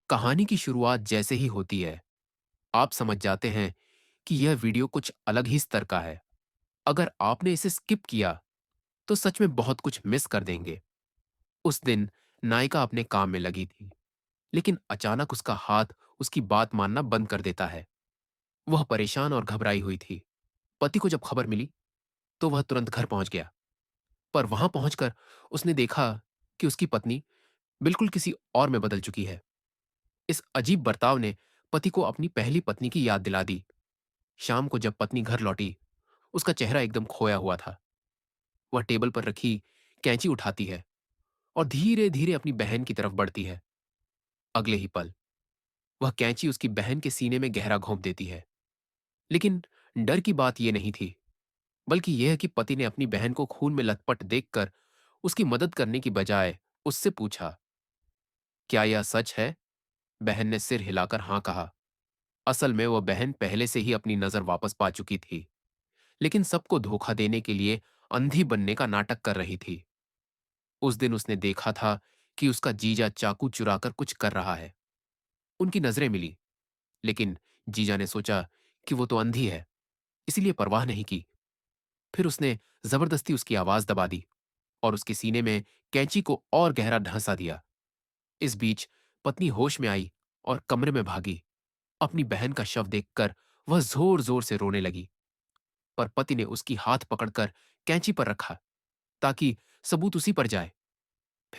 कहानी की शुरुआत जैसे ही होती है, आप समझ जाते हैं कि यह वीडियो कुछ अलग ही स्तर का है। अगर आपने इसे स्किप किया, तो सच में बहुत कुछ मिस कर देंगे। उस दिन नायिका अपने काम में लगी थी, लेकिन अचानक उसका हाथ उसकी बात मानना बंद कर देता है। वह परेशान और घबराई हुई थी। पति को जब खबर मिली, तो वह तुरंत घर पहुंच गया। पर वहां पहुंचकर उसने देखा कि उसकी पत्नी बिल्कुल किसी और में बदल चुकी है। इस अजीब बर्ताव ने पति को अपनी पहली पत्नी की याद दिला दी। शाम को जब पत्नी घर लौटी, उसका चेहरा एकदम खोया हुआ था। वह टेबल पर रखी कैंची उठाती है और धीरे धीरे अपनी बहन की तरफ बढ़ती है। अगले ही पल वह कैंची उसकी बहन के सीने में गहरा घोंप देती है। लेकिन डर की बात यह नहीं थी, बल्कि यह कि पति ने अपनी बहन को खून में लथपथ देखकर उसकी मदद करने की बजाय उससे पूछा, क्या यह सच है? बहन ने सिर हिलाकर हां कहा। असल में वह बहन पहले से ही अपनी नजर वापस पा चुकी थी, लेकिन सबको धोखा देने के लिए अंधी बनने का नाटक कर रही थी। उस दिन उसने देखा था कि उसका जीजा चाकू चुराकर कुछ कर रहा है। उनकी नजरें मिली, लेकिन जीजा ने सोचा कि वो तो अंधी है, इसीलिए परवाह नहीं की। फिर उसने जबरदस्ती उसकी आवाज दबा दी और उसके सीने में कैंची को और गहरा ढांसा दिया। इस बीच पत्नी होश में आई और कमरे में भागी। अपनी बहन का शव देखकर वह जोर जोर से रोने लगी, पर पति ने उसकी हाथ पकड़कर कैंची पर रखा ताकि सबूत उसी पर जाए।